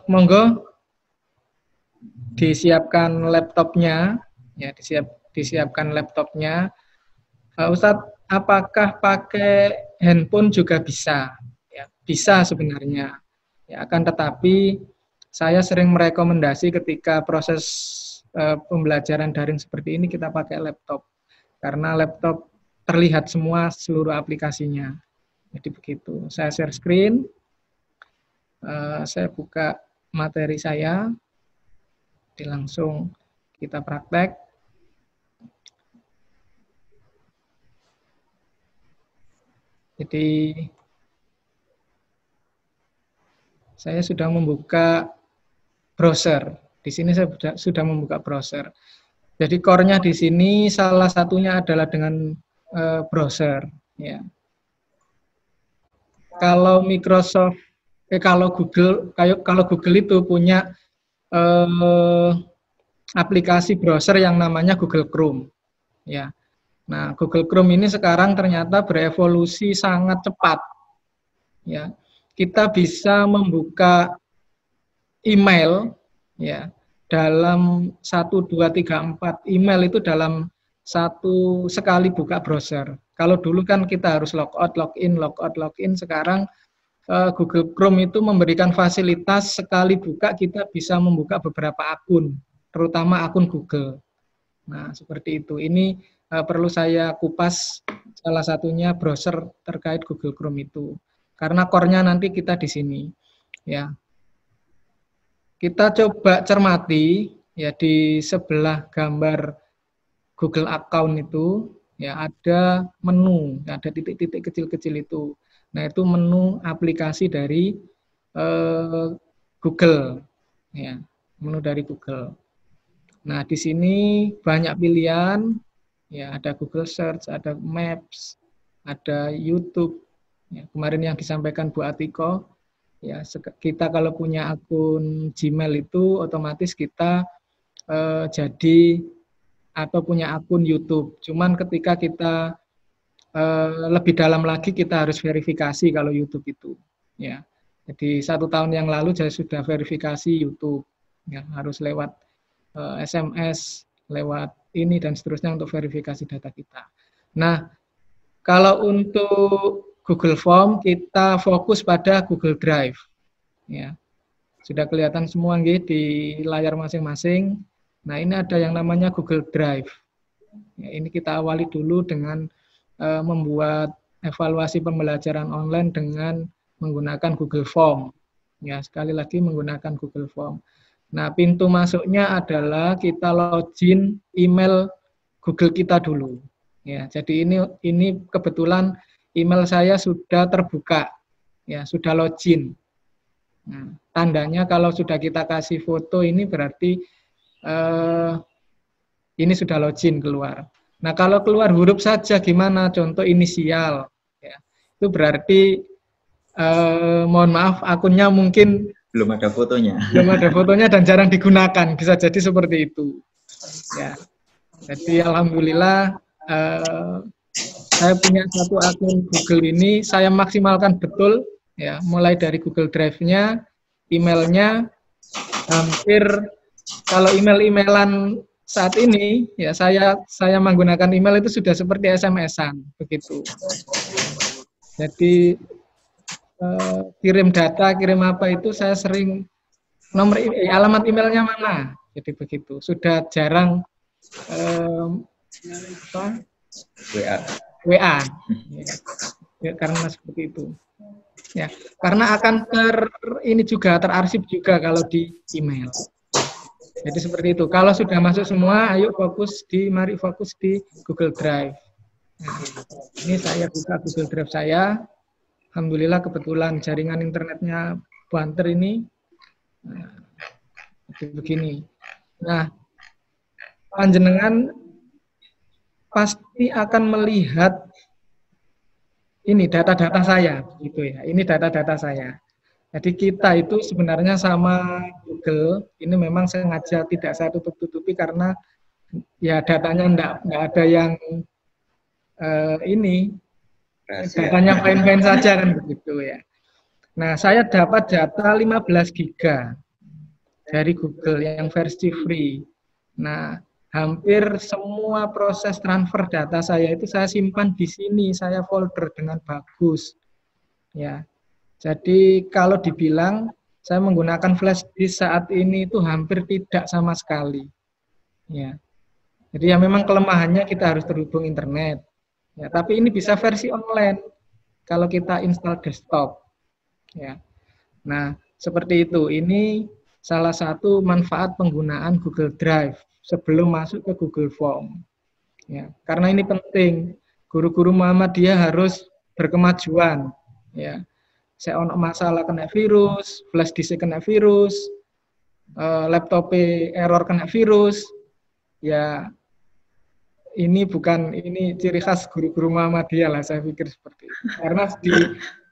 Monggo disiapkan laptopnya, ya disiapkan laptopnya. Ustadz, apakah pakai handphone juga bisa? Ya, bisa sebenarnya. Ya, akan tetapi saya sering merekomendasi ketika proses pembelajaran daring seperti ini kita pakai laptop, karena laptop terlihat semua seluruh aplikasinya. Jadi begitu. Saya share screen. Saya buka materi saya, langsung kita praktek. Jadi saya sudah membuka browser. Di sini saya sudah membuka browser. Jadi core-nya di sini salah satunya adalah dengan browser. Ya. Kalau Microsoft, kalau Google itu punya aplikasi browser yang namanya Google Chrome. Ya. Nah, Google Chrome ini sekarang ternyata berevolusi sangat cepat. Ya. Kita bisa membuka email ya dalam 1 2 3 4 email itu dalam sekali buka browser. Kalau dulu kan kita harus logout, login, logout, login. Sekarang Google Chrome itu memberikan fasilitas sekali buka kita bisa membuka beberapa akun, terutama akun Google. Nah, seperti itu. Ini perlu saya kupas salah satunya browser terkait Google Chrome itu. Karena core-nya nanti kita di sini. Ya. Kita coba cermati ya di sebelah gambar Google account itu ya ada menu, ada titik-titik kecil-kecil itu. Nah, itu menu aplikasi dari Google, ya, menu dari Google. Nah, di sini banyak pilihan, ya, ada Google Search, ada Maps, ada YouTube. Ya, kemarin yang disampaikan Bu Atiko, ya, kita kalau punya akun Gmail itu otomatis kita jadi atau punya akun YouTube. Cuman ketika kita lebih dalam lagi kita harus verifikasi kalau YouTube itu. Ya, jadi 1 tahun yang lalu saya sudah verifikasi YouTube. Ya, harus lewat SMS, lewat ini dan seterusnya untuk verifikasi data kita. Nah, kalau untuk Google Form kita fokus pada Google Drive. Ya, sudah kelihatan semua nggih di layar masing-masing. Nah, ini ada yang namanya Google Drive. Ya, ini kita awali dulu dengan membuat evaluasi pembelajaran online dengan menggunakan Google Form. Ya, sekali lagi menggunakan Google Form. Nah, pintu masuknya adalah kita login email Google kita dulu. Ya, jadi ini kebetulan email saya sudah terbuka. Ya, sudah login. Nah, tandanya kalau sudah kita kasih foto ini berarti ini sudah login keluar. Nah, kalau keluar huruf saja gimana? Contoh inisial. Ya. Itu berarti, mohon maaf, akunnya mungkin belum ada fotonya. Belum ada fotonya dan jarang digunakan. Bisa jadi seperti itu. Ya. Jadi, alhamdulillah, saya punya satu akun Google ini, saya maksimalkan betul. Ya, mulai dari Google Drive-nya, emailnya, hampir kalau email-emailan saat ini ya saya menggunakan email itu sudah seperti SMS-an begitu. Jadi kirim data, kirim apa itu saya sering alamat emailnya mana. Jadi begitu. Sudah jarang WA. Ya, karena seperti itu. Ya, karena akan ini juga terarsip juga kalau di email. Jadi seperti itu. Kalau sudah masuk semua, ayo mari fokus di Google Drive. Nah, ini saya buka Google Drive saya. Alhamdulillah kebetulan jaringan internetnya banter ini. Nah, jadi begini. Nah, panjenengan pasti akan melihat ini data-data saya, gitu ya. Ini data-data saya. Jadi kita itu sebenarnya sama Google ini memang sengaja tidak saya tutup-tutupi karena ya datanya enggak ada yang ini datanya fine-fine saja kan begitu ya. Nah, saya dapat data 15 giga dari Google yang versi free. Nah, hampir semua proses transfer data saya itu saya simpan di sini, saya folder dengan bagus. Ya. Jadi kalau dibilang saya menggunakan flash disk saat ini itu hampir tidak sama sekali. Ya. Jadi ya memang kelemahannya kita harus terhubung internet. Ya, tapi ini bisa versi online kalau kita install desktop. Ya. Nah, seperti itu. Ini salah satu manfaat penggunaan Google Drive sebelum masuk ke Google Form. Ya, karena ini penting. Guru-guru Muhammadiyah harus berkemajuan. Ya, saya ono masalah kena virus, flash disk kena virus, laptop error kena virus. Ya, ini ciri khas guru-guru Muhammadiyah lah, saya pikir seperti itu. Karena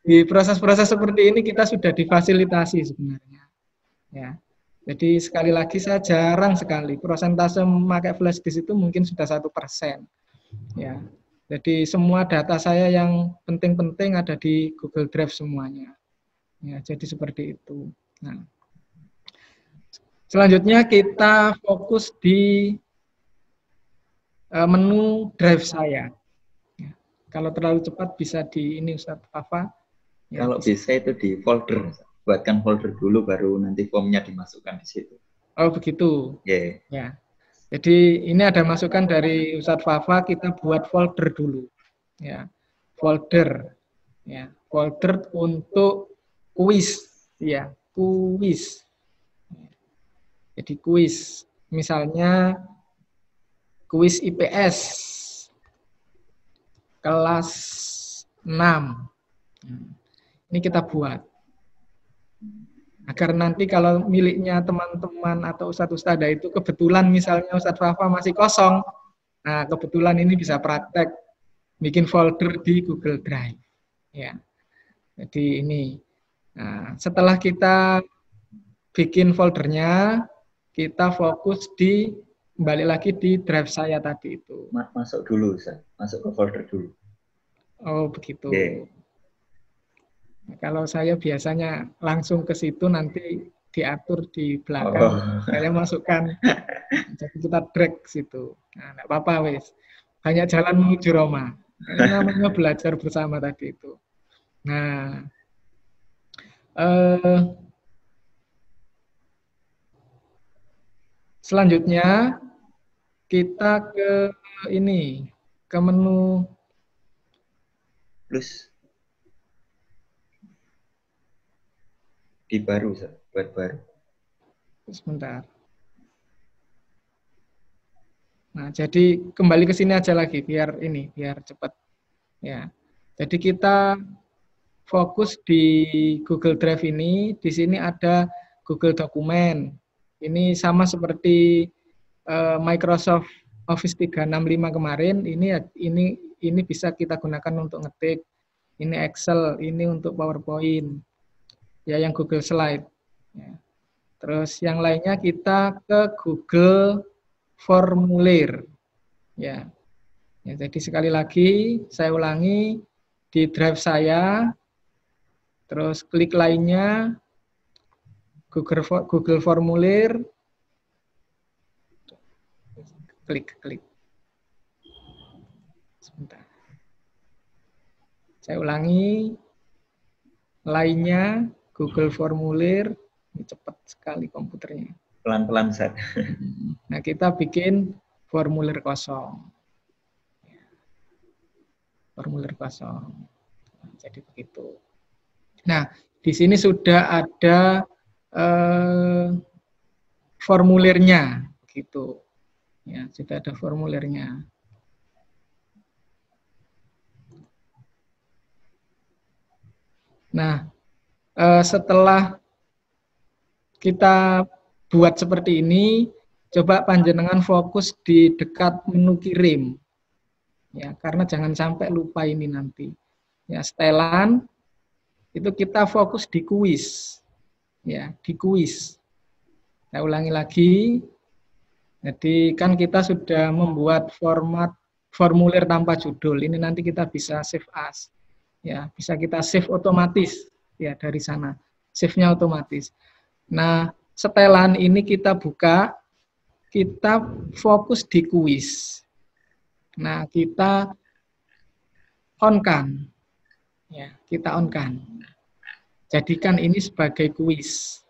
di proses-proses seperti ini kita sudah difasilitasi sebenarnya. Ya. Jadi sekali lagi saya jarang sekali persentase memakai flash disk itu mungkin sudah 1%. Ya. Jadi semua data saya yang penting-penting ada di Google Drive semuanya. Ya, jadi seperti itu. Nah, selanjutnya kita fokus di menu drive saya. Ya. Kalau terlalu cepat bisa di ini Ustaz Fafa. Ya, kalau bisa itu di folder, buatkan folder dulu baru nanti formnya dimasukkan di situ. Oh begitu. Yeah. Ya. Jadi ini ada masukan dari Ustadz Fafa, kita buat folder dulu. Ya. Folder. Ya, folder untuk kuis. Ya, kuis. Jadi kuis. Misalnya kuis IPS kelas 6. Ini kita buat. Agar nanti kalau miliknya teman-teman atau ustadz-ustadzah itu kebetulan misalnya Ustadz Fafa masih kosong, nah kebetulan ini bisa praktek bikin folder di Google Drive. Ya, jadi ini. Nah, setelah kita bikin foldernya, kita fokus di kembali lagi di drive saya tadi itu. Masuk dulu, masuk ke folder dulu. Oh begitu. Yeah. Nah, kalau saya biasanya langsung ke situ nanti diatur di belakang, saya masukkan, jadi kita drag situ. Nah, enggak apa-apa wes. Banyak jalan menuju Roma. Ini namanya belajar bersama tadi itu. Nah, selanjutnya kita ke ini, ke menu plus di baru, buat baru. Sebentar. Nah, jadi kembali ke sini aja lagi biar cepat. Ya. Jadi kita fokus di Google Drive ini. Di sini ada Google Dokumen. Ini sama seperti Microsoft Office 365 kemarin. Ini bisa kita gunakan untuk ngetik. Ini Excel, ini untuk PowerPoint. Ya, yang Google Slide. Ya. Terus yang lainnya kita ke Google Formulir. Ya. Ya, jadi sekali lagi saya ulangi di drive saya, terus klik lainnya Google Formulir, klik. Sebentar. Saya ulangi, lainnya Google Formulir. Ini cepat sekali komputernya. Pelan-pelan, Ustaz. Nah, kita bikin formulir kosong. Formulir kosong. Nah, jadi begitu. Nah, di sini sudah ada formulirnya, gitu. Ya, sudah ada formulirnya. Nah, setelah kita buat seperti ini, coba panjenengan fokus di dekat menu kirim. Ya, karena jangan sampai lupa ini nanti. Ya, setelan itu kita fokus di kuis. Ya, di kuis. Saya ulangi lagi. Jadi kan kita sudah membuat formulir tanpa judul. Ini nanti kita bisa save as. Ya, bisa kita save otomatis ya dari sana. Save-nya otomatis. Nah, setelan ini kita buka, kita fokus di kuis. Nah, kita on-kan. Ya, kita on-kan. Jadikan ini sebagai kuis.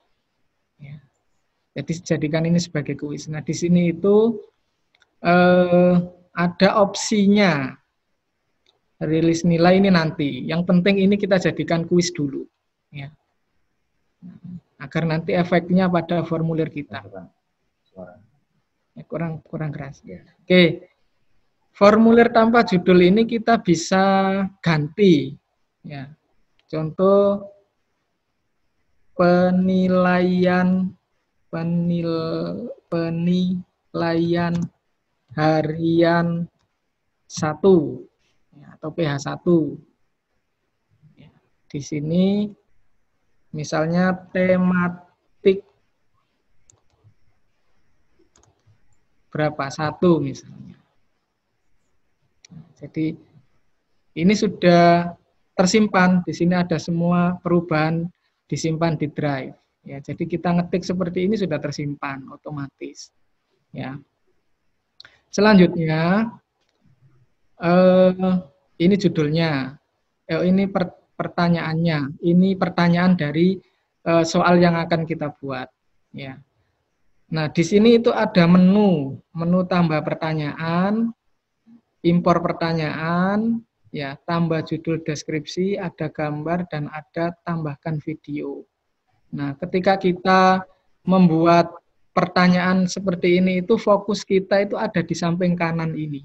Ya. Jadi jadikan ini sebagai kuis. Nah, di sini itu ada opsinya. Rilis nilai ini nanti. Yang penting ini kita jadikan kuis dulu. Ya. Agar nanti efeknya pada formulir kita. Ya, kurang keras. Ya. Oke. Formulir tanpa judul ini kita bisa ganti. Ya. Contoh penilaian harian 1 ya, atau PH1. Ya. Di sini misalnya tematik berapa? 1 misalnya. Jadi ini sudah tersimpan, di sini ada semua perubahan disimpan di drive. Ya, jadi kita ngetik seperti ini sudah tersimpan otomatis. Ya. Selanjutnya, ini judulnya, ini pertanyaannya, ini pertanyaan dari soal yang akan kita buat. Ya. Nah, di sini itu ada menu tambah pertanyaan, impor pertanyaan, ya, tambah judul deskripsi, ada gambar, dan ada tambahkan video. Nah, ketika kita membuat pertanyaan seperti ini, itu fokus kita itu ada di samping kanan ini.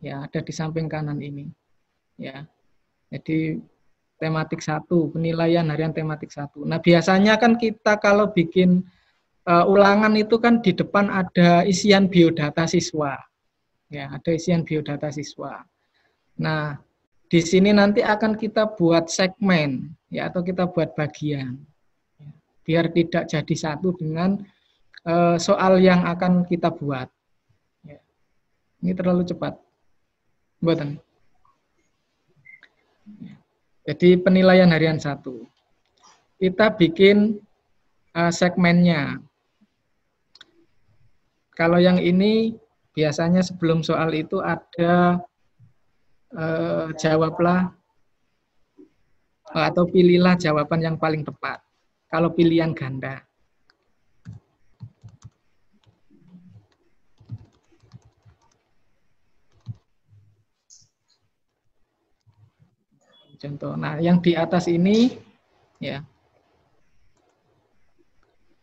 Ya, ada di samping kanan ini. Ya, jadi tematik 1, penilaian harian tematik 1. Nah, biasanya kan kita kalau bikin ulangan itu kan di depan ada isian biodata siswa. Ya, ada isian biodata siswa. Nah, di sini nanti akan kita buat segmen, ya, atau kita buat bagian, ya, biar tidak jadi satu dengan soal yang akan kita buat. Ya. Ini terlalu cepat, buatan. Ya. Jadi penilaian harian 1. Kita bikin segmennya. Kalau yang ini biasanya sebelum soal itu ada jawablah atau pilihlah jawaban yang paling tepat. Kalau pilihan ganda. Contoh. Nah, yang di atas ini, ya,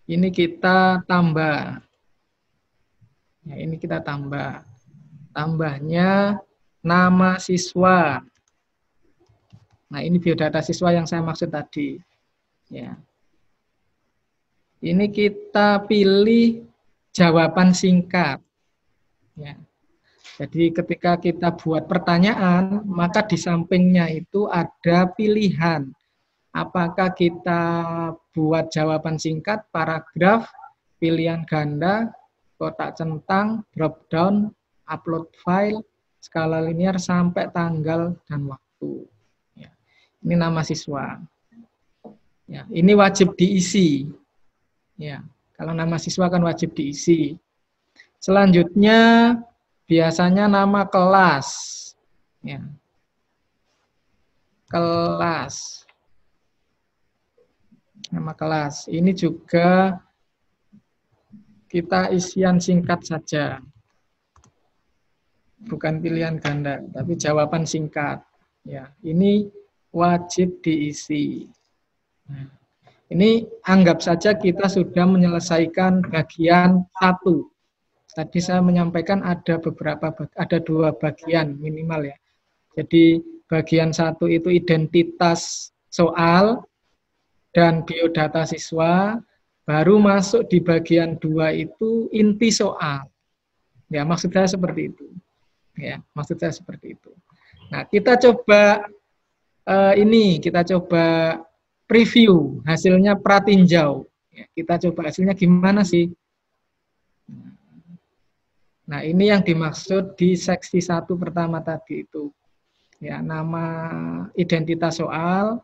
ini kita tambah. Ya, ini kita tambah. Tambahnya nama siswa. Nah, ini biodata siswa yang saya maksud tadi. Ya. Ini kita pilih jawaban singkat. Ya. Jadi ketika kita buat pertanyaan, maka di sampingnya itu ada pilihan. Apakah kita buat jawaban singkat, paragraf, pilihan ganda, kotak centang, drop down, upload file, skala linear sampai tanggal dan waktu. Ya. Ini nama siswa. Ya, ini wajib diisi. Ya, kalau nama siswa kan wajib diisi. Selanjutnya biasanya nama kelas. Ya. Kelas. Nama kelas. Ini juga kita isian singkat saja. Bukan pilihan ganda, tapi jawaban singkat. Ya, ini wajib diisi. Nah, ini anggap saja kita sudah menyelesaikan bagian 1. Tadi saya menyampaikan ada dua bagian minimal ya. Jadi bagian 1 itu identitas soal dan biodata siswa. Baru masuk di bagian 2 itu inti soal. Ya, maksud saya seperti itu. Ya, maksud saya seperti itu. Nah, kita coba kita coba preview hasilnya pratinjau. Ya, kita coba hasilnya gimana sih? Nah, ini yang dimaksud di seksi 1 pertama tadi itu. Ya, nama identitas soal,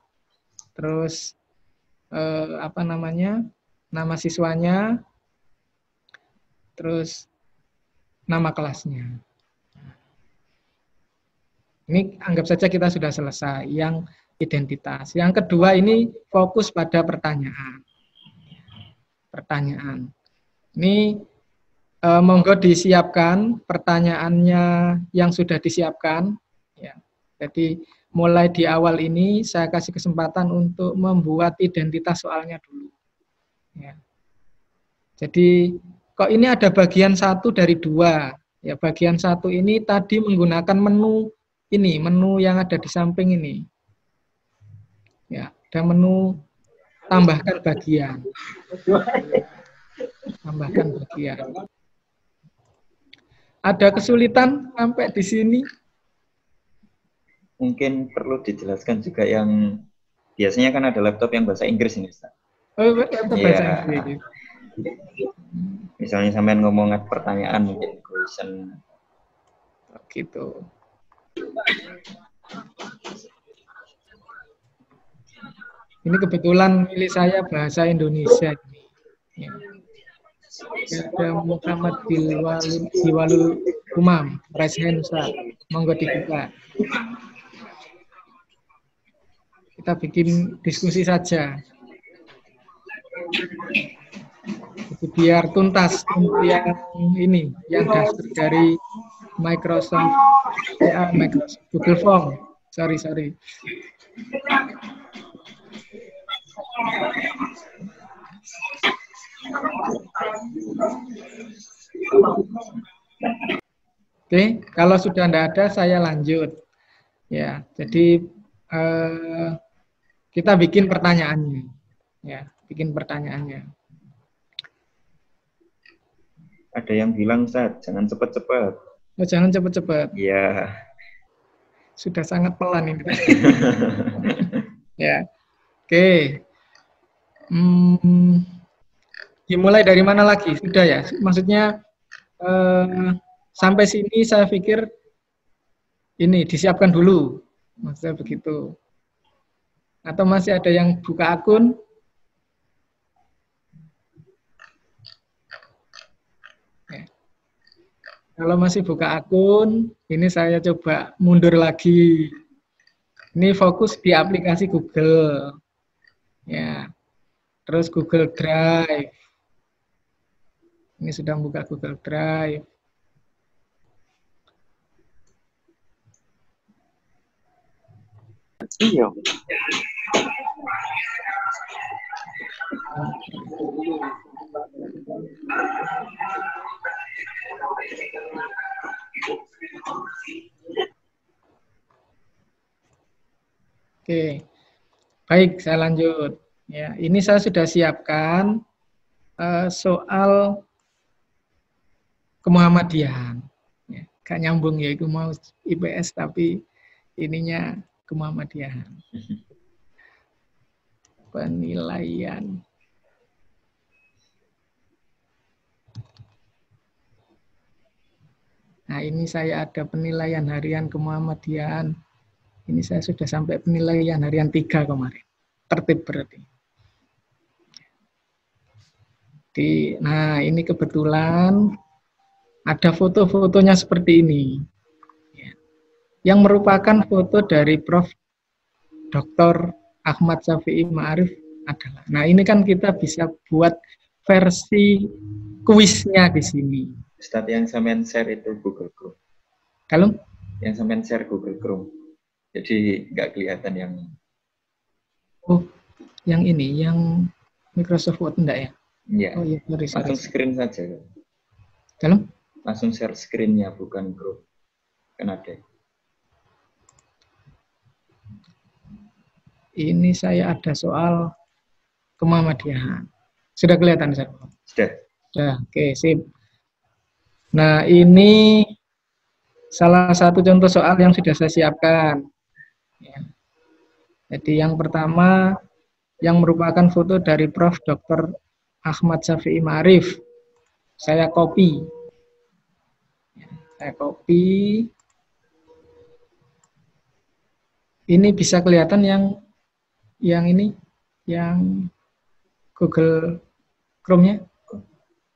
terus nama siswanya, terus nama kelasnya. Ini anggap saja kita sudah selesai yang identitas. Yang kedua ini fokus pada pertanyaan. Ini monggo disiapkan pertanyaannya yang sudah disiapkan. Ya. Jadi mulai di awal ini saya kasih kesempatan untuk membuat identitas soalnya dulu. Ya. Jadi kok ini ada bagian 1 dari 2. Ya, bagian 1 ini tadi menggunakan menu yang ada di samping ini. Ya, ada menu tambahkan bagian. Tambahkan bagian. Ada kesulitan sampai di sini? Mungkin perlu dijelaskan juga yang biasanya kan ada laptop yang bahasa Inggris ini, Ustaz. Oh, laptop bahasa Inggris. Misalnya sampean ngomong pertanyaan mungkin question. Gitu. Ini kebetulan milik saya bahasa Indonesia. Ya. Ada Muhammad Bilwalul Umam, raise hand, Ustaz. Monggo dibuka. Kita bikin diskusi saja. Itu biar tuntas yang ini, yang dasar dari Microsoft Google Form. Sorry. Oke, kalau sudah tidak ada saya lanjut. Ya, jadi kita bikin pertanyaannya. Ya, bikin pertanyaannya. Ada yang bilang, Ustaz, jangan cepat-cepat. Oh, jangan cepat-cepat. Iya. Sudah sangat pelan ini. Ya, oke. Dimulai dari mana lagi? Sudah ya? Maksudnya sampai sini saya pikir ini disiapkan dulu. Maksudnya begitu. Atau masih ada yang buka akun? Ya. Kalau masih buka akun, ini saya coba mundur lagi. Ini fokus di aplikasi Google. Ya. Terus Google Drive. Ini sudah buka Google Drive. Iya. Oke, baik, saya lanjut. Ya, ini saya sudah siapkan soal kemuhammadian. Ya, gak nyambung ya, itu mau IPS tapi ininya kemuhammadian. Penilaian. Nah, ini saya ada penilaian harian kemuhammadian. Ini saya sudah sampai penilaian harian 3 kemarin. Tertib berarti. Nah, ini kebetulan ada foto-fotonya seperti ini. Yang merupakan foto dari Prof. Dr. Ahmad Syafi'i Ma'arif adalah. Nah, ini kan kita bisa buat versi kuisnya di sini. Ustaz, yang sampean share itu Google Chrome. Kalau? Yang sampean share Google Chrome. Jadi nggak kelihatan yang... Oh, yang ini, yang Microsoft Word enggak ya? Iya. Oh iya, sorry. Langsung screen saja. Kalau? Langsung share screen-nya, bukan Chrome. Kan ada. Ini saya ada soal kemuhammadian. Sudah kelihatan, Ustaz? Sudah. Sudah, oke, sip. Nah, ini salah satu contoh soal yang sudah saya siapkan. Ya. Jadi yang pertama, yang merupakan foto dari Prof. Dr. Ahmad Syafi'i Ma'arif. Saya copy. Saya copy. Ini bisa kelihatan yang ini, yang Google Chrome-nya?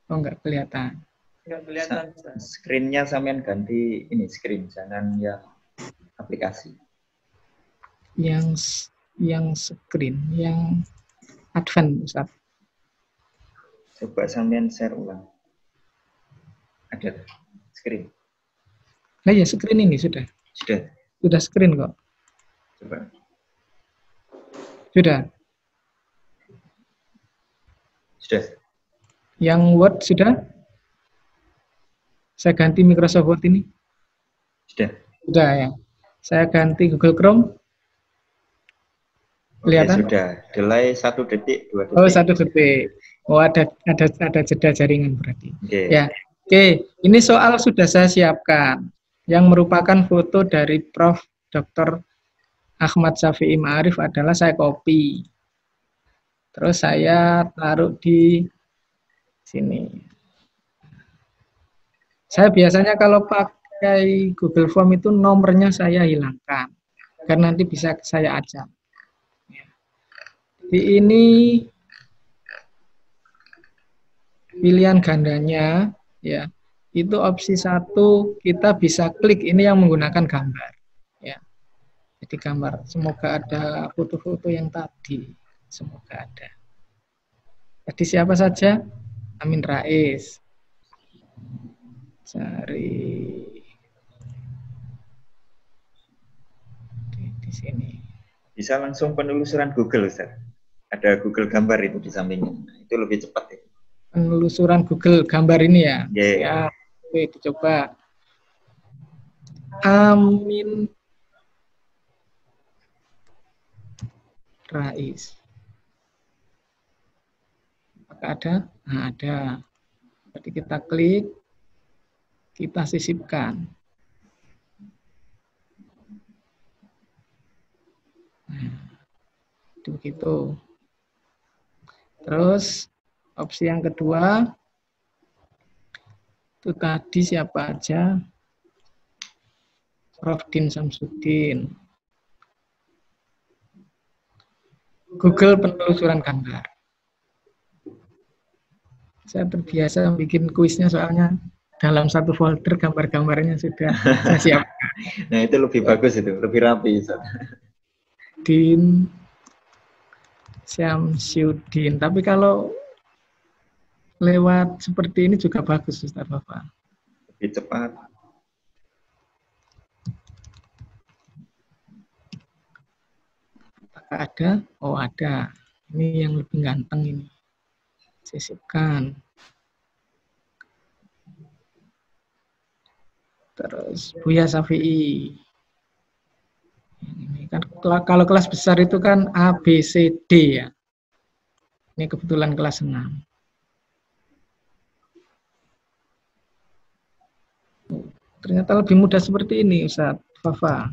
Oh, enggak kelihatan. Nggak kelihatan. Screen-nya sampean ganti ini screen, jangan yang aplikasi. Yang screen, yang advance, Ustaz. Coba sampean share ulang. Ada screen. Nah ya, screen ini sudah. Sudah. Sudah screen kok. Coba. Sudah. Sudah. Yang Word sudah. Saya ganti Microsoft Word ini. Sudah. Sudah ya. Saya ganti Google Chrome. Kelihatan? Oke, sudah. Delay 1 detik, 2 detik. Oh, 1 detik. Oh, ada jeda jaringan berarti. Oke. Ya. Oke, ini soal sudah saya siapkan. Yang merupakan foto dari Prof. Dr. Ahmad Syafi'i Ma'arif adalah saya copy. Terus saya taruh di sini. Saya biasanya kalau pakai Google Form itu nomornya saya hilangkan. Karena nanti bisa saya acak. Di ini pilihan gandanya ya, itu opsi 1 kita bisa klik ini yang menggunakan gambar ya. Jadi gambar, semoga ada foto-foto yang tadi, semoga ada. Jadi siapa saja? Amin Rais. Cari di sini. Bisa langsung penelusuran Google, Ustaz. Ada Google gambar itu di sampingnya. Itu lebih cepat ya. Penelusuran Google gambar ini ya. Yeah. Ya, oke, dicoba. Amin Rais. Apakah ada? Nah, ada. Berarti kita klik, kita sisipkan. Nah, begitu. Terus opsi yang kedua itu tadi siapa aja? Prof. Din Samsudin. Google penelusuran gambar. Saya terbiasa bikin kuisnya soalnya dalam satu folder gambar-gambarnya sudah saya siapkan. Nah, itu lebih bagus itu, lebih rapi, Ustaz. Din Syamsuddin. Tapi kalau lewat seperti ini juga bagus, Ustaz Bapak. Lebih cepat. Apakah ada? Oh, ada. Ini yang lebih ganteng ini. Sisipkan. Terus Buya Syafi'i. Ini kan kalau kelas besar itu kan A, B, C, D ya. Ini kebetulan kelas 6. Ternyata lebih mudah seperti ini, Ustaz Fafa.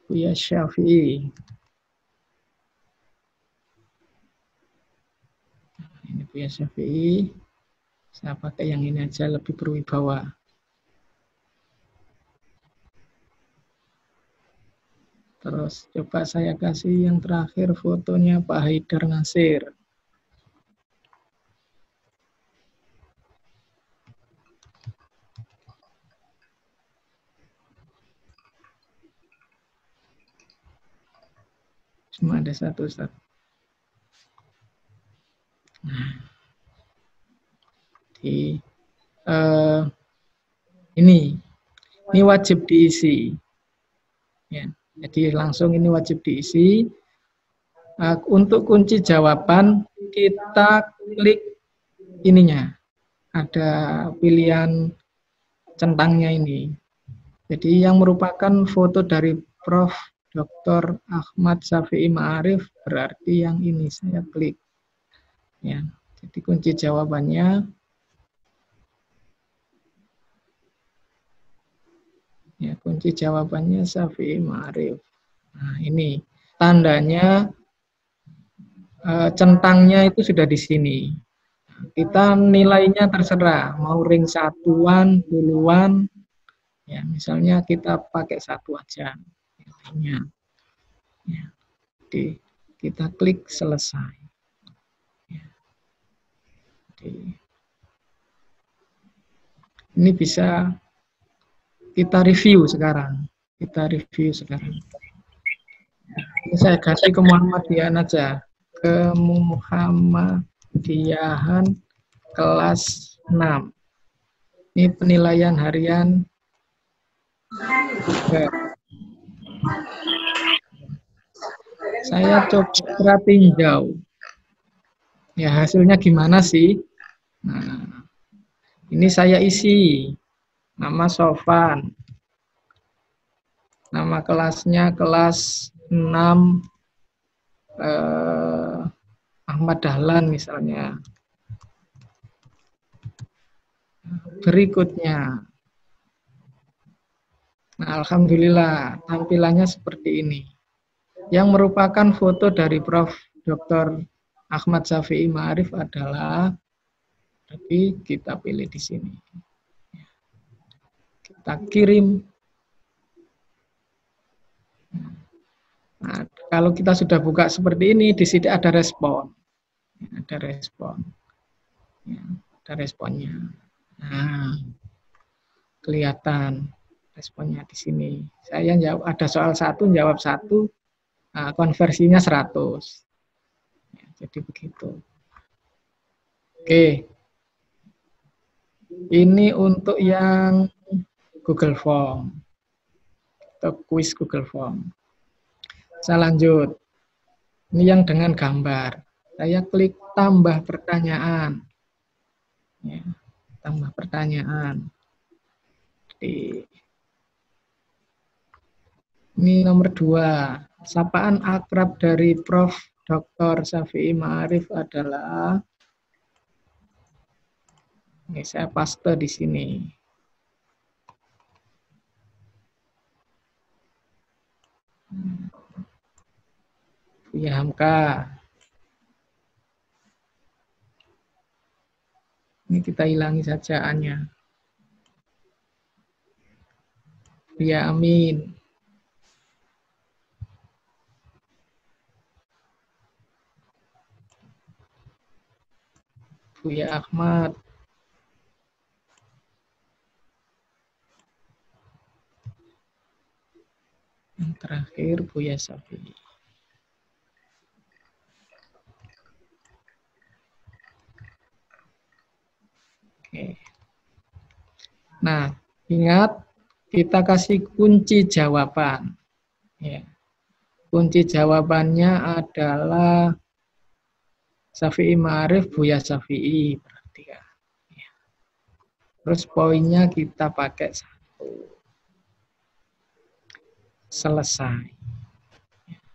Buya Syafi'i. Ini Buya Syafi'i. Saya pakai yang ini aja, lebih berwibawa. Terus coba saya kasih yang terakhir fotonya Pak Haidar Nasir. Cuma ada satu, Ustaz. Nah, ini wajib diisi. Ya. Jadi langsung ini wajib diisi. Untuk kunci jawaban kita klik ininya. Ada pilihan centangnya ini. Jadi yang merupakan foto dari Prof. Dr. Ahmad Syafi'i Ma'arif berarti yang ini saya klik. Ya, jadi kunci jawabannya ya, kunci jawabannya Syafi'i Ma'rif. Nah, ini tandanya centangnya itu sudah di sini. Kita nilainya terserah, mau ring satuan, puluhan, ya misalnya kita pakai satu aja nilainya. Ya, jadi kita klik selesai. Ya, jadi ini bisa kita review sekarang. Kita review sekarang. Ini saya ganti ke Muhammadiyahan aja. Ke Muhammadiyahan kelas 6. Ini penilaian harian. Saya coba tinjau. Ya, hasilnya gimana sih? Nah, ini saya isi. Nama Sofan. Nama kelasnya kelas 6 Ahmad Dahlan misalnya. Berikutnya. Nah, alhamdulillah tampilannya seperti ini. Yang merupakan foto dari Prof. Dr. Ahmad Syafi'i Ma'rif adalah, tapi kita pilih di sini. Kita kirim. Nah, kalau kita sudah buka seperti ini, di sini ada respon. Ada respon. Ya, ada responnya. Nah, kelihatan responnya di sini. Saya jawab, ada soal 1, jawab 1, nah, konversinya 100. Ya, jadi begitu. Oke. Ini untuk yang Google Form. Atau quiz Google Form. Saya lanjut. Ini yang dengan gambar. Saya klik tambah pertanyaan. Ya, tambah pertanyaan. Ini nomor 2. Sapaan akrab dari Prof. Dr. Syafi'i Ma'rif adalah, ini saya paste di sini. Buya Hamka. Ini kita hilangi saja A-nya. Buya Amin. Buya Ahmad. Yang terakhir Buya Syafi'i. Oke. Nah, ingat kita kasih kunci jawaban. Ya. Kunci jawabannya adalah Syafi'i Ma'rif, Buya Syafi'i. Berarti ya. Terus poinnya kita pakai 1. Selesai.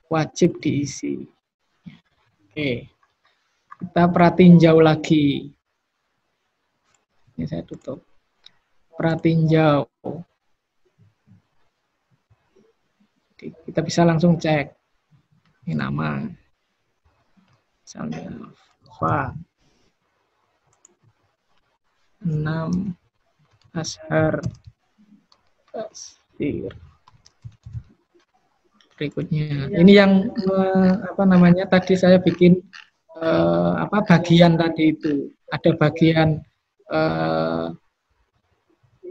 Wajib diisi. Oke. Kita pratinjau lagi. Ini saya tutup. Pratinjau. Kita bisa langsung cek. Ini nama. Misalnya Fa 6 Ashar Basir. Berikutnya. Ini yang apa namanya tadi saya bikin bagian tadi itu. Ada bagian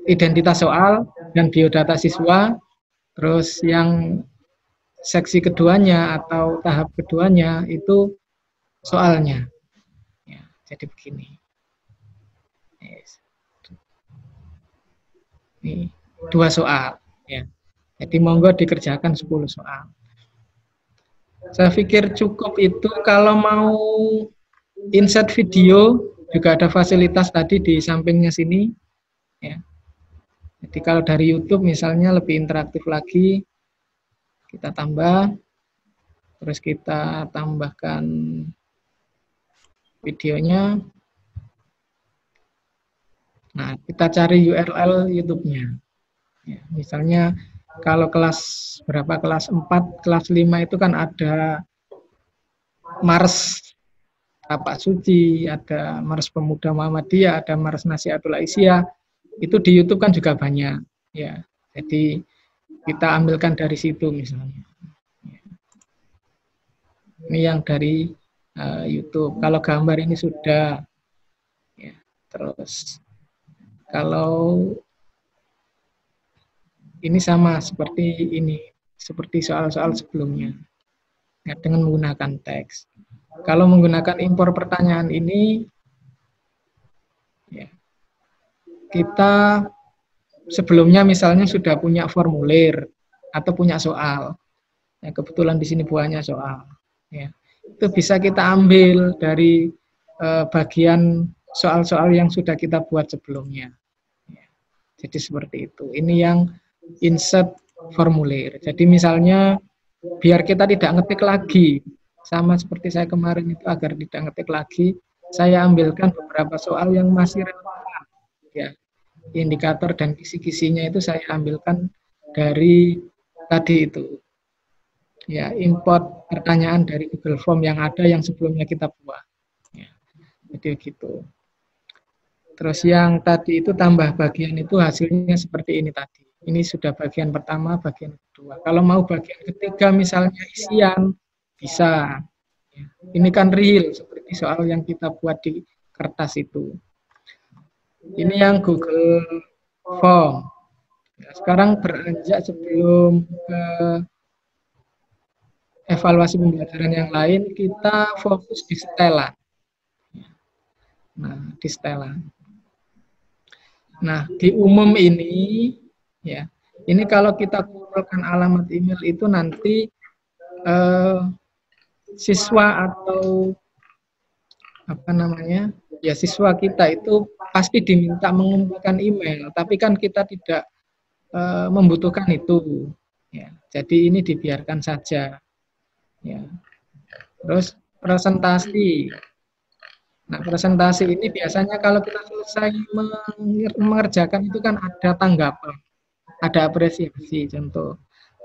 identitas soal dan biodata siswa. Terus yang seksi keduanya atau tahap keduanya itu soalnya. Ya, jadi begini. Ini 2 soal. Ya. Jadi monggo dikerjakan 10 soal. Saya pikir cukup itu. Kalau mau insert video, juga ada fasilitas tadi di sampingnya sini. Ya. Jadi kalau dari YouTube misalnya lebih interaktif lagi, kita tambah, terus kita tambahkan videonya. Nah, kita cari URL YouTube-nya. Ya, misalnya kalau kelas berapa, kelas 4, kelas 5 itu kan ada Mars Tapak Suci, ada Mars Pemuda Muhammadiyah, ada Mars Nasihatul Aisyah. Itu di YouTube kan juga banyak. Ya, jadi kita ambilkan dari situ misalnya. Ini yang dari YouTube. Kalau gambar ini sudah. Ya, terus kalau ini sama seperti ini, seperti soal-soal sebelumnya, ya, dengan menggunakan teks. Kalau menggunakan impor pertanyaan ini, ya, kita sebelumnya misalnya sudah punya formulir atau punya soal. Ya, kebetulan di sini buahnya soal. Ya, itu bisa kita ambil dari bagian soal-soal yang sudah kita buat sebelumnya. Ya, jadi seperti itu. Ini yang insert formulir. Jadi misalnya biar kita tidak ngetik lagi, sama seperti saya kemarin itu, agar tidak ngetik lagi, saya ambilkan beberapa soal yang masih relevan. Ya, indikator dan kisi-kisinya itu saya ambilkan dari tadi itu. Ya, import pertanyaan dari Google Form yang ada yang sebelumnya kita buat. Ya, jadi gitu. Terus yang tadi itu tambah bagian itu hasilnya seperti ini tadi. Ini sudah bagian pertama, bagian kedua. Kalau mau bagian ketiga misalnya isian, bisa. Ya, ini kan real, seperti soal yang kita buat di kertas itu. Ini yang Google Form. Ya, sekarang beranjak sebelum ke evaluasi pembelajaran yang lain, kita fokus di setelan. Nah, di setelan. Nah, di umum ini, ya, ini kalau kita kumpulkan alamat email itu nanti siswa atau apa namanya, ya siswa kita itu pasti diminta mengumpulkan email, tapi kan kita tidak membutuhkan itu. Ya, jadi ini dibiarkan saja. Ya. Terus presentasi. Nah, presentasi ini biasanya kalau kita selesai mengerjakan itu kan ada tanggapan, ada apresiasi. Contoh,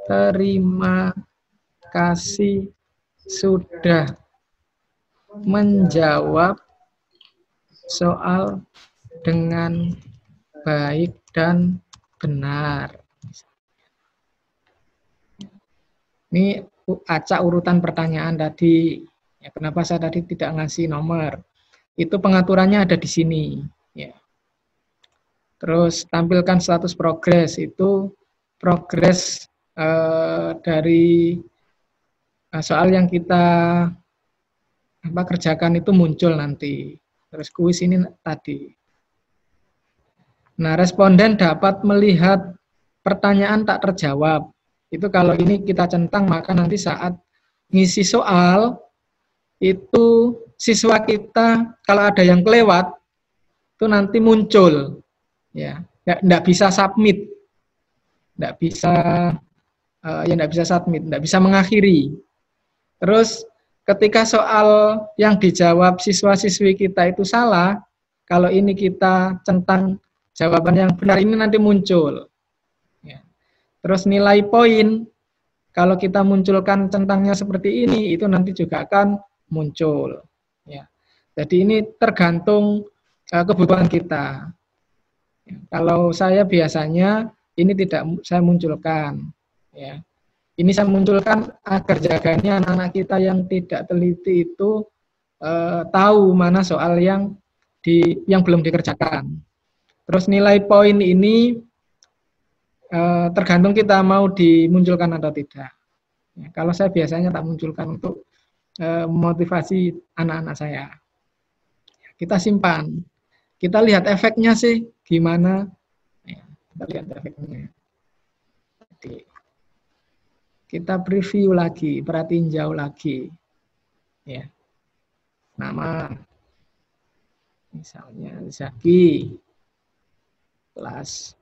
terima kasih sudah menjawab soal dengan baik dan benar. Ini acak urutan pertanyaan tadi. Ya, kenapa saya tadi tidak ngasih nomor? Itu pengaturannya ada di sini. Ya. Terus tampilkan status progres, itu progres dari soal yang kita kerjakan itu muncul nanti. Terus kuis ini tadi. Nah, responden dapat melihat pertanyaan tak terjawab. Itu kalau ini kita centang, maka nanti saat ngisi soal, itu siswa kita kalau ada yang kelewat, itu nanti muncul. Ya, nggak bisa submit. Nggak bisa, nggak bisa submit, nggak bisa mengakhiri. Terus ketika soal yang dijawab siswa-siswi kita itu salah, kalau ini kita centang jawaban yang benar, ini nanti muncul. Ya. Terus nilai poin, kalau kita munculkan centangnya seperti ini, itu nanti juga akan muncul. Ya. Jadi ini tergantung kebutuhan kita. Ya. Kalau saya biasanya ini tidak saya munculkan. Ya. Ini saya munculkan agar jaganya anak-anak kita yang tidak teliti itu tahu mana soal yang belum dikerjakan. Terus nilai poin ini tergantung kita mau dimunculkan atau tidak. Ya, kalau saya biasanya tak munculkan untuk motivasi anak-anak saya. Kita simpan, kita lihat efeknya sih gimana. Ya, kita lihat efeknya. Jadi, kita preview lagi, perhatiin jauh lagi. Ya. Nama, misalnya Zaki, kelas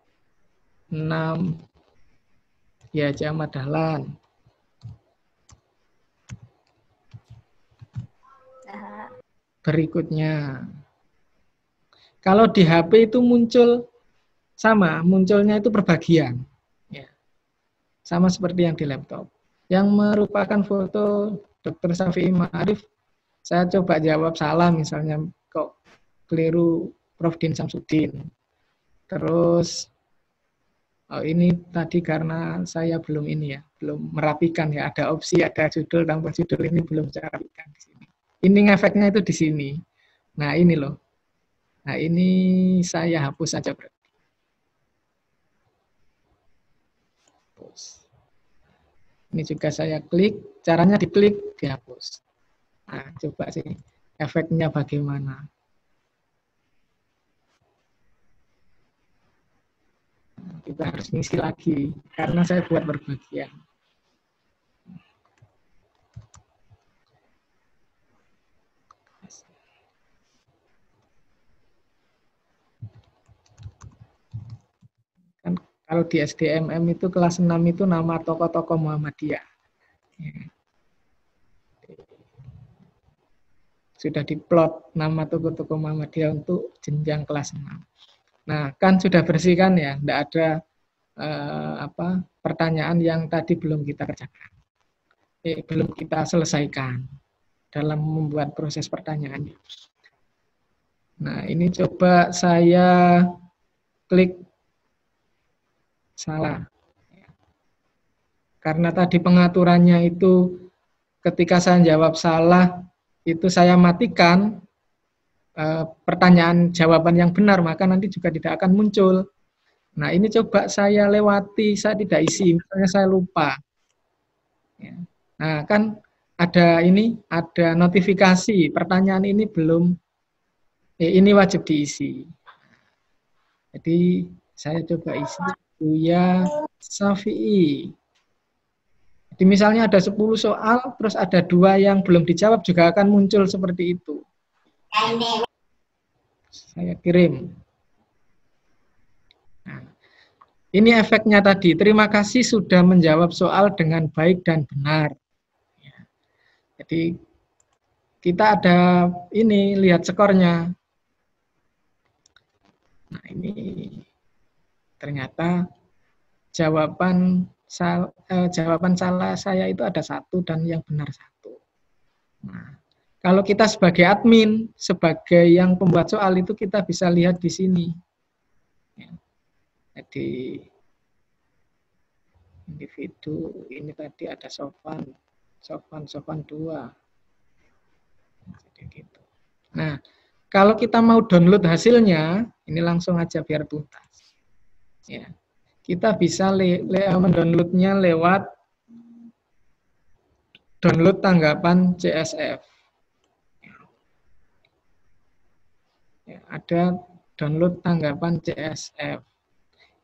6, ya Ahmad Dahlan. berikutnya. Kalau di HP itu muncul sama, munculnya itu per bagian. Ya. Sama seperti yang di laptop. Yang merupakan foto Dr. Syafi'i Ma'arif, saya coba jawab salah misalnya, kok keliru Prof. Din Samsudin. Terus ini tadi karena saya belum ini ya, belum merapikan ya, ada opsi, ada judul tanpa judul, ini belum saya rapikan di sini. Ini ngefeknya itu di sini. Nah ini loh. Nah ini saya hapus saja berarti. Ini juga saya klik, caranya diklik, dihapus. Nah, coba sih efeknya bagaimana. Nah, kita harus ngisi lagi, karena saya buat berbagian. Kan kalau di SDMM itu kelas 6 itu nama tokoh-tokoh Muhammadiyah. Ya. Sudah diplot nama tokoh-tokoh Muhammadiyah untuk jenjang kelas 6. Nah, kan sudah bersih kan ya, tidak ada pertanyaan yang tadi belum kita kerjakan. Belum kita selesaikan dalam membuat proses pertanyaannya. Nah, ini coba saya klik salah. Karena tadi pengaturannya itu ketika saya jawab salah, itu saya matikan pertanyaan jawaban yang benar, maka nanti juga tidak akan muncul. Nah, ini coba saya lewati, saya tidak isi, misalnya saya lupa. Nah, kan ada ini, ada notifikasi, pertanyaan ini belum, ini wajib diisi. Jadi, saya coba isi, Buya Syafi'i. Jadi misalnya ada 10 soal, terus ada 2 yang belum dijawab, juga akan muncul seperti itu. Saya kirim. Nah, ini efeknya tadi. Terima kasih sudah menjawab soal dengan baik dan benar. Ya. Jadi kita ada ini, lihat skornya. Nah ini ternyata jawaban salah saya itu ada 1 dan yang benar 1. Nah, kalau kita sebagai admin, sebagai yang pembuat soal itu kita bisa lihat di sini. Ya. Jadi individu ini tadi ada sopan 2. Jadi gitu. Nah, kalau kita mau download hasilnya, ini langsung aja biar tuntas. Ya. Kita bisa mendownloadnya lewat download tanggapan CSF. Ya, ada download tanggapan CSF.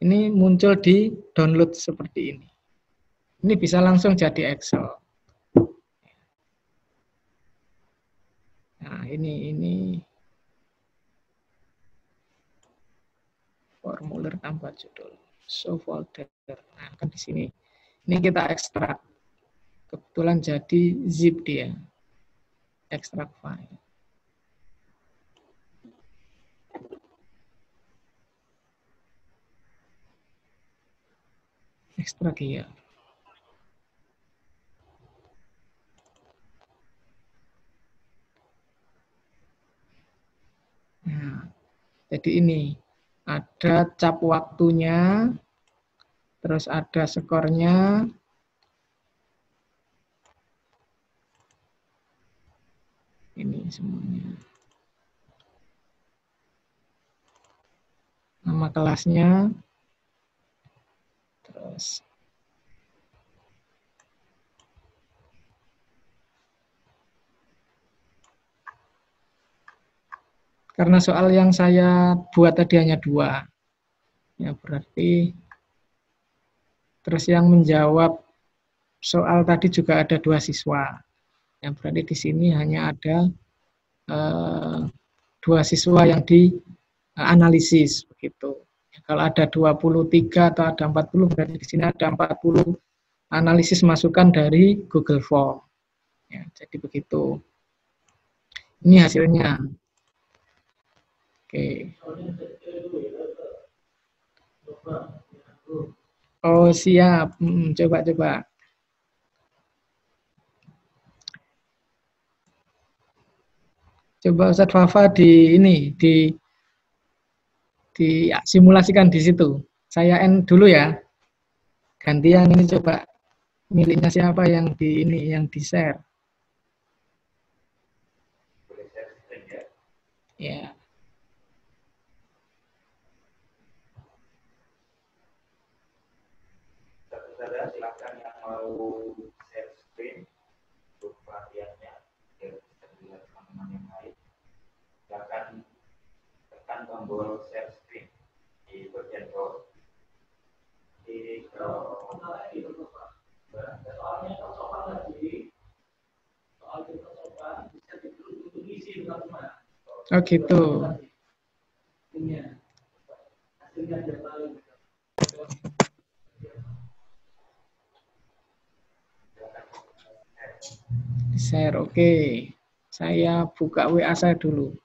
Ini muncul di download seperti ini. Ini bisa langsung jadi Excel. Nah, ini formulir tanpa judul. Show folder. Nah, kan di sini. Ini kita ekstrak. Kebetulan jadi zip dia. Ekstrak file. Ekstrak ya. Nah, jadi ini ada cap waktunya, terus ada skornya, ini semuanya, nama kelasnya, terus karena soal yang saya buat tadi hanya 2, ya berarti terus yang menjawab soal tadi juga ada 2 siswa, yang berarti di sini hanya ada 2 siswa yang dianalisis begitu. Kalau ada 23 atau ada 40, berarti di sini ada 40 analisis masukan dari Google Form. Ya, jadi begitu. Ini hasilnya. Oke. Oh, siap. Coba. Coba Ustadz Fafa simulasikan di situ. Saya N dulu ya. Gantian ini coba miliknya siapa yang di share. Ya. Silakan yang mau share screen untuk pelatihannya biar bisa dilihat teman-teman yang lain. Silakan tekan tombol share screen di bagian bawah. Oh gitu. Share, oke. Saya buka WA saya dulu.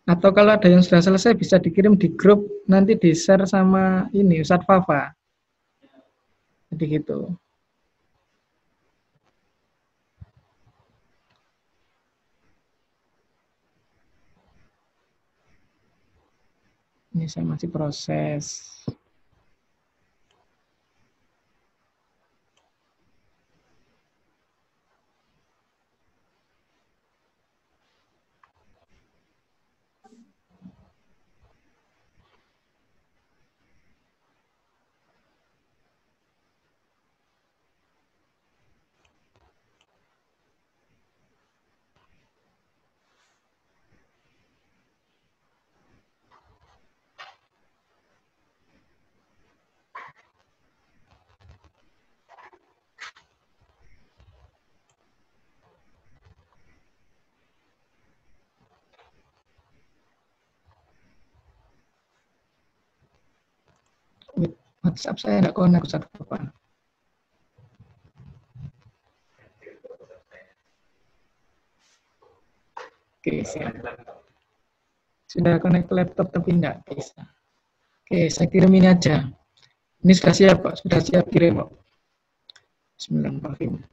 Atau kalau ada yang sudah selesai bisa dikirim di grup, nanti di-share sama ini Ustadz Fafa. Jadi gitu. Ini saya masih proses. WhatsApp saya nggak connect Ustadz Fafa. Oke, siap. Sudah connect ke laptop tapi enggak bisa. Oke, saya kirim ini aja. Ini sudah siap Pak, sudah siap kirim Pak. Bismillahirrahmanirrahim.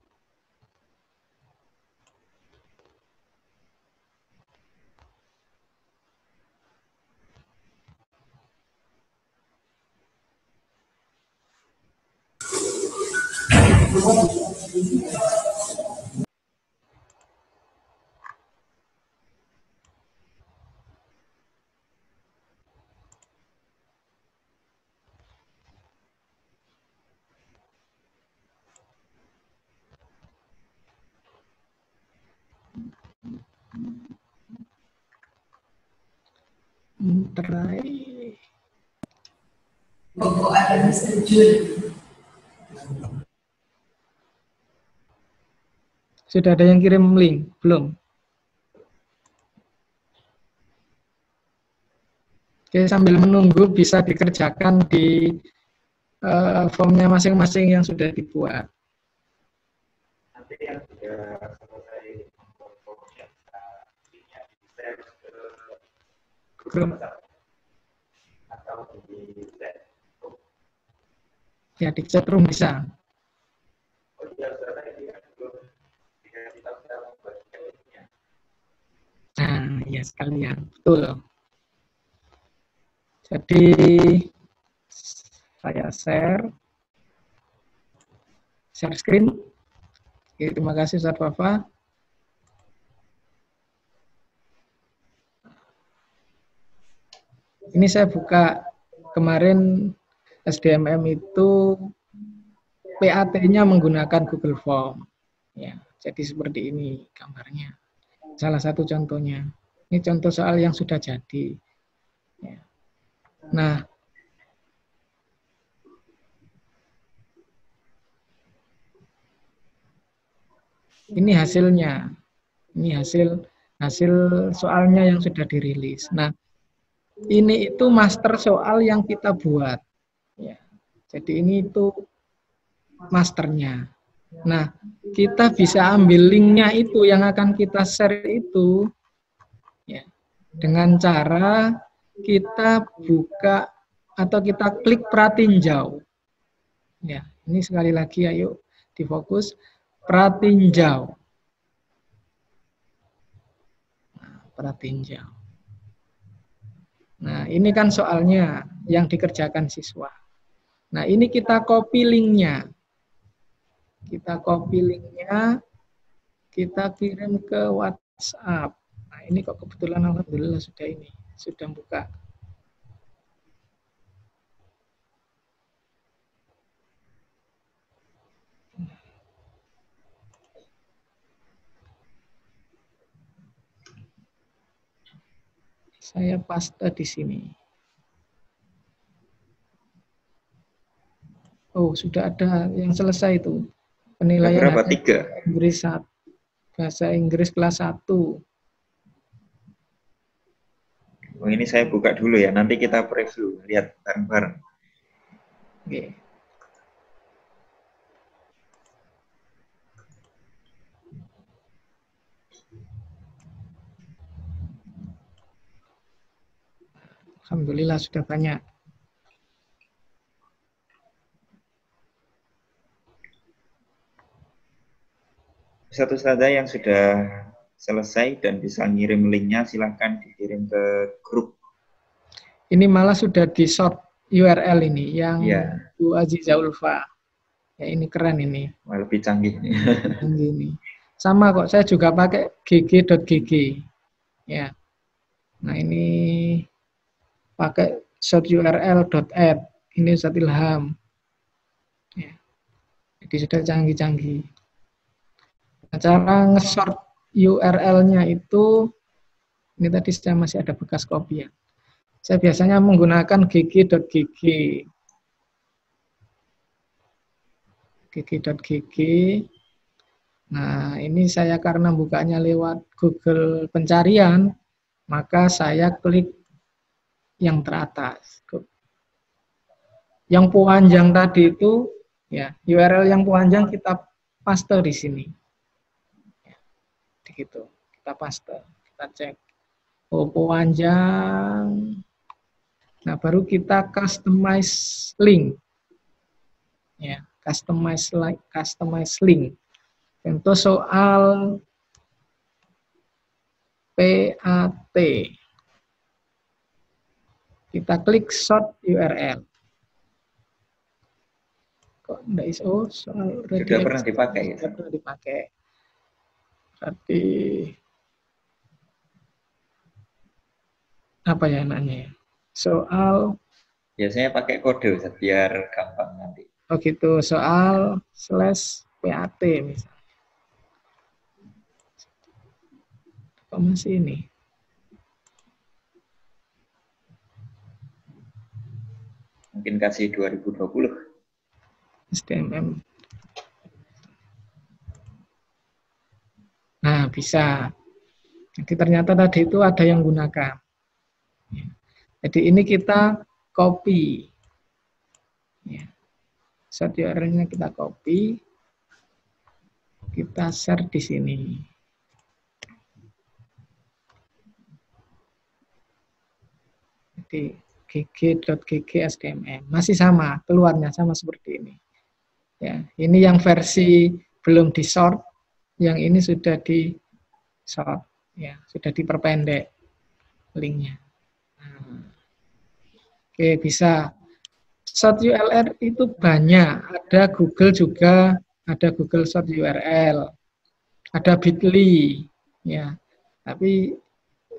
Terakhir. Sudah ada yang kirim link? Belum? Oke, sambil menunggu bisa dikerjakan di formnya masing-masing yang sudah dibuat. Nanti yang sudah selesai formnya di-share ke grup atau di chat. Ya, di chat room bisa. Oh iya, kita bisa membagikan linknya. Nah, ya sekalian, betul. Jadi saya share screen. Oke, terima kasih Ustadz Fafa. Ini saya buka kemarin SDMM itu PAT-nya menggunakan Google Form. Ya, jadi seperti ini gambarnya. Salah satu contohnya. Ini contoh soal yang sudah jadi. Nah, ini hasilnya. Ini hasil soalnya yang sudah dirilis. Nah, ini itu master soal yang kita buat. Ya. Jadi ini itu masternya. Nah, kita bisa ambil linknya itu yang akan kita share itu ya, dengan cara kita buka atau kita klik pratinjau. Ya, ini sekali lagi ayo difokus pratinjau. Nah, pratinjau. Nah, ini kan soalnya yang dikerjakan siswa. Nah, ini kita copy linknya. Kita copy linknya, kita kirim ke WhatsApp. Nah, ini kok kebetulan alhamdulillah sudah buka. Saya paste di sini. Oh, sudah ada yang selesai itu. Penilaian berapa? 3. Inggris 1. Bahasa Inggris kelas 1. Oh, ini saya buka dulu ya. Nanti kita preview, lihat bareng-bareng. Oke. Alhamdulillah sudah banyak. Satu saja yang sudah selesai dan bisa ngirim linknya, silahkan dikirim ke grup. Ini malah sudah di short URL ini yang Ya. Bu Aziza Ulfa. Ya ini keren ini. Wah, lebih canggih. Canggih ini. Sama kok, saya juga pakai gg.gg. Ya. Nah ini pakai short URL.add. Ini Ustadz Ilham. Ya. Jadi sudah canggih-canggih. Cara nge-short URL-nya itu, ini tadi saya masih ada bekas copy ya. Saya biasanya menggunakan gg.gg. gg.gg. Nah, ini saya karena bukanya lewat Google pencarian, maka saya klik yang teratas. Yang panjang tadi itu, ya URL yang panjang kita paste di sini. Gitu, kita paste, kita cek. Oh, panjang. Nah, baru kita customize link. Ya, customize link. Contoh soal PAT. Kita klik short URL. Kok enggak iso soal sudah pernah dipakai ya? Sudah pernah dipakai. Berarti apa ya namanya? Soal biasanya pakai kode biar gampang nanti. Oh gitu, soal /PAT misalnya. Kok masih ini? Mungkin kasih 2020. SDMM. Nah, bisa. Jadi ternyata tadi itu ada yang gunakan. Jadi ini kita copy. Ya. Short URL-nya kita copy. Kita share di sini. Jadi gg.gg SDMM. Masih sama, keluarnya sama seperti ini. Ya, ini yang versi belum di short, yang ini sudah di short, ya, sudah diperpendek linknya. Nah, oke, bisa. Short URL itu banyak, ada Google juga, ada Google Short URL, ada Bitly, ya. Tapi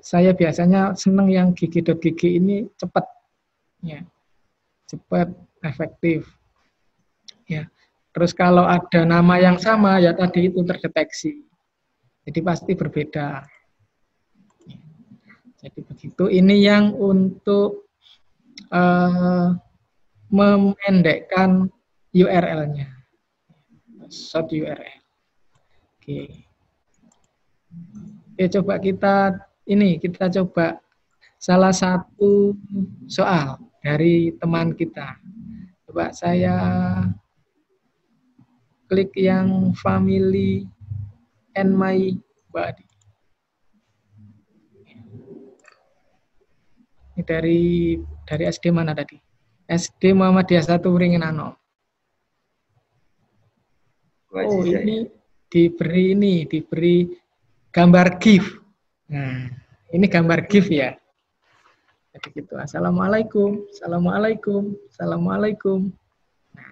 saya biasanya senang yang gg.gg ini cepat, ya, cepat, efektif, ya. Terus kalau ada nama yang sama, ya tadi itu terdeteksi. Jadi pasti berbeda. Jadi begitu. Ini yang untuk memendekkan URL-nya, short URL. Oke. Oke, coba kita coba salah satu soal dari teman kita. Coba saya klik yang family and my body. Ini dari SD mana tadi? SD Muhammadiyah 1 Wringin Anom. Oh, ini diberi gambar GIF. Nah, ini gambar GIF ya. Jadi gitu. Assalamualaikum, assalamualaikum, assalamualaikum. Nah,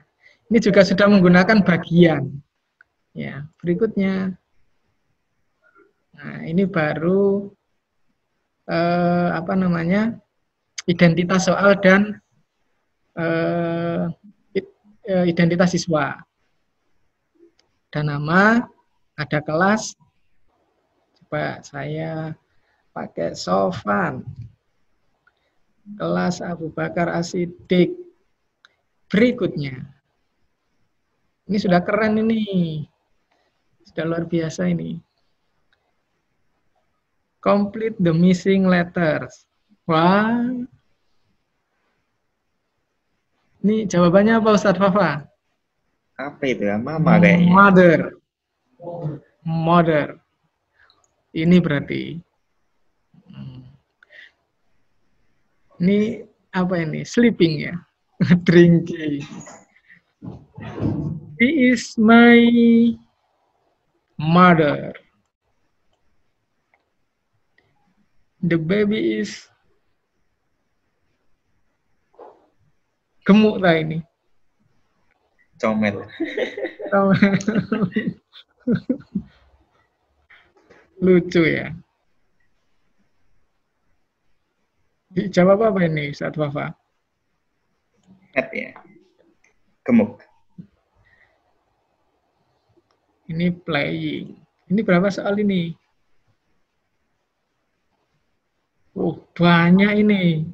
ini juga sudah menggunakan bagian. Ya, berikutnya. Nah, ini baru identitas soal dan identitas siswa. Ada nama, ada kelas. Coba saya pakai Sofan. Kelas Abu Bakar As-Siddiq. Berikutnya. Ini sudah keren ini. Sudah luar biasa ini. Complete the missing letters. Wah. Ini jawabannya apa Ustadz Fafa? Apa itu ya? Mama kayaknya. Mother. Ini berarti. Ini apa ini? Sleeping ya. Drinking. She is my mother. The baby is gemuk lah ini. Comel. Lucu ya. Dijawab apa ini Ustadz Wafa? Head ya. Gemuk. Ini playing. Ini berapa soal ini? Banyak ini.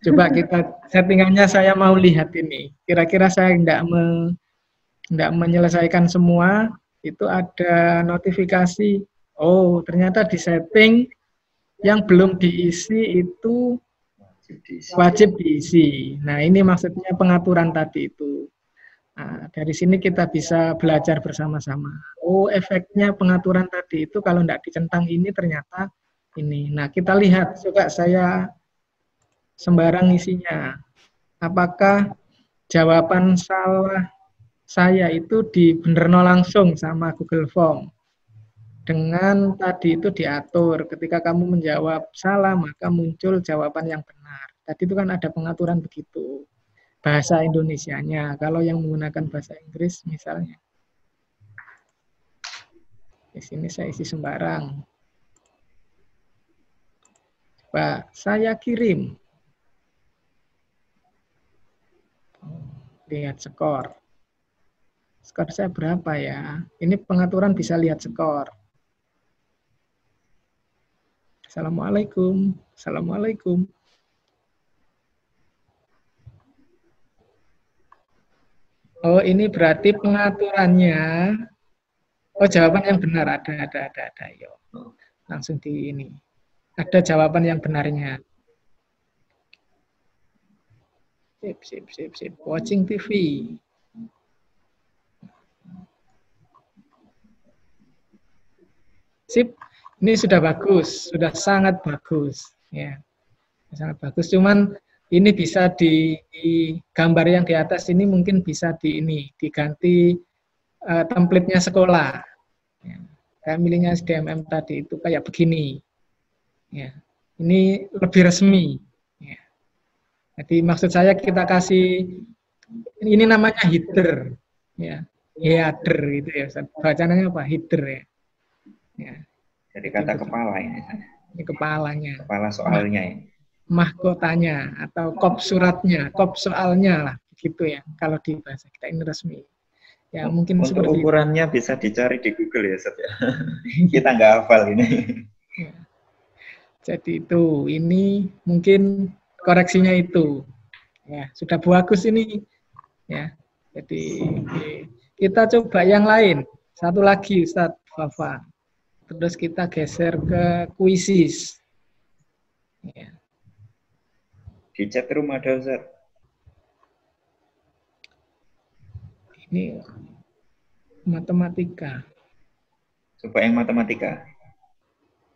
Coba kita settingannya saya mau lihat ini. Kira-kira saya tidak menyelesaikan semua. Itu ada notifikasi. Oh, ternyata di setting yang belum diisi itu wajib diisi. Nah, ini maksudnya pengaturan tadi itu. Nah, dari sini kita bisa belajar bersama-sama. Oh, efeknya pengaturan tadi itu kalau tidak dicentang ini ternyata ini. Nah, kita lihat. Coba saya sembarang isinya. Apakah jawaban salah saya itu dibenerno langsung sama Google Form? Dengan tadi itu diatur, ketika kamu menjawab salah, maka muncul jawaban yang benar. Tadi itu kan ada pengaturan begitu. Bahasa Indonesianya, kalau yang menggunakan bahasa Inggris misalnya. Di sini saya isi sembarang. Coba saya kirim. Lihat skor. Skor saya berapa ya? Ini pengaturan bisa lihat skor. Assalamualaikum. Assalamualaikum. Oh, ini berarti pengaturannya. Oh, jawaban yang benar ada. Yo. Langsung di ini. Ada jawaban yang benarnya. Sip. Watching TV. Sip. Ini sudah bagus, sudah sangat bagus, ya, sangat bagus. Cuman ini bisa di gambar yang di atas ini mungkin bisa diganti template-nya sekolah. Ya. Kayak milihnya SDMM tadi itu kayak begini, ya. Ini lebih resmi. Ya. Jadi maksud saya kita kasih ini namanya header, ya, header gitu ya. Bacanya apa? Header ya. Ya. Jadi kata kepala ini. Ini kepalanya. Kepala soalnya ya. Mahkotanya atau kop suratnya, kop soalnya lah, begitu ya. Kalau di bahasa kita ini resmi. Ya mungkin untuk seperti ukurannya itu bisa dicari di Google ya, Ustaz ya. Kita nggak hafal ini. Ya. Jadi itu, ini mungkin koreksinya itu. Ya, sudah bagus ini. Ya. Jadi kita coba yang lain. Satu lagi Ustadz Fafa. Terus kita geser ke kuisis. Ya. Di chat room ada Ustaz. Ini matematika. Coba yang matematika.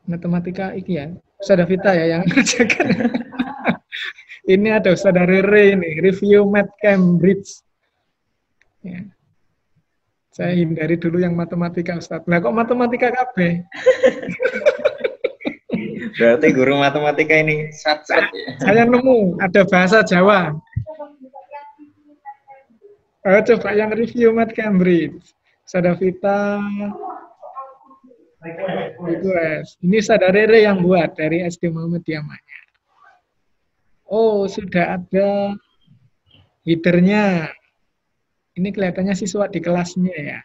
Matematika ini ya. Ustadz Vita ya yang ngajakan. Ini ada Ustadz Rere ini, review Math Cambridge. Ya. Saya hindari dulu yang matematika Ustadz. Nah kok matematika KB? Berarti guru matematika ini sat-sat ya. Saya nemu ada bahasa Jawa. Coba yang review Math Cambridge. Ustadz Vita. Ini Ustadz Rere yang buat dari SD Muhammadiyah Manyar. Oh, sudah ada headernya. Ini kelihatannya siswa di kelasnya ya.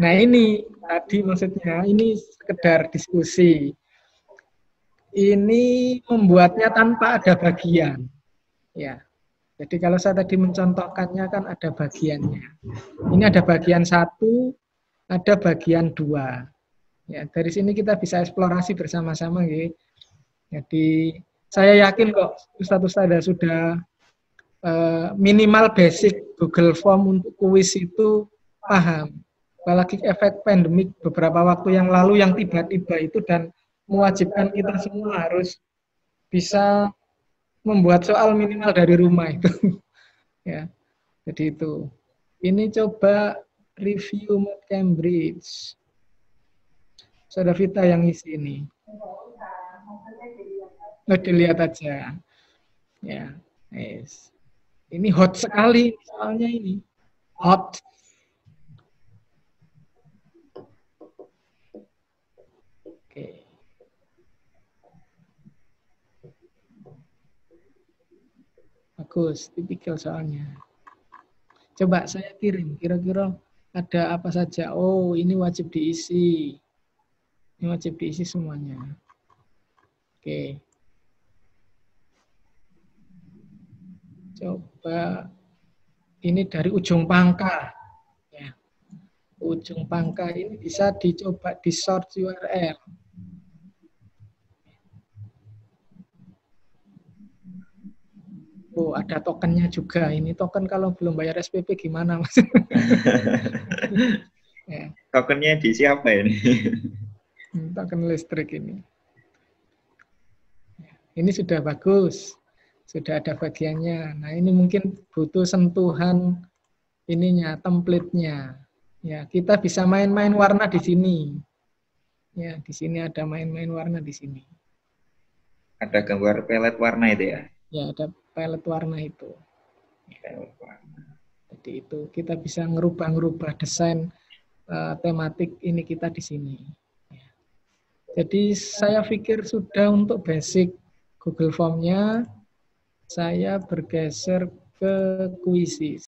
Nah ini tadi maksudnya, ini sekedar diskusi. Ini membuatnya tanpa ada bagian. Ya. Jadi kalau saya tadi mencontohkannya kan ada bagiannya. Ini ada bagian 1, ada bagian 2. Ya, dari sini kita bisa eksplorasi bersama-sama gitu. Jadi saya yakin kok Ustadz sudah minimal basic Google Form untuk kuis itu paham. Apalagi efek pandemik beberapa waktu yang lalu yang tiba-tiba itu dan mewajibkan kita semua harus bisa membuat soal minimal dari rumah itu. Ya. Jadi itu. Ini coba review Math Cambridge. Saudara Vita yang isi ini. Dilihat aja. Ya, yes. Ini hot sekali soalnya ini. Hot. Oke. Bagus, tipikal soalnya. Coba saya kirim, kira-kira ada apa saja. Oh, ini wajib diisi. Ini wajib diisi semuanya. Oke. Coba ini dari ujung pangkal. Ya. Ujung pangkal ini bisa dicoba di short URL. Oh, ada tokennya juga. Ini token kalau belum bayar SPP gimana, Mas? Ya. Tokennya di siapa ini? Token listrik ini. Ini sudah bagus. Sudah ada bagiannya. Nah, ini mungkin butuh sentuhan ininya, template-nya. Ya, kita bisa main-main warna di sini. Ya, di sini ada main-main warna di sini. Ada gambar pelet warna itu ya? Ya, ada pelet warna itu. Pelet warna. Jadi itu kita bisa ngerubah-ngerubah desain tematik ini kita di sini. Ya. Jadi saya pikir sudah untuk basic Google Form-nya. Saya bergeser ke kuisis.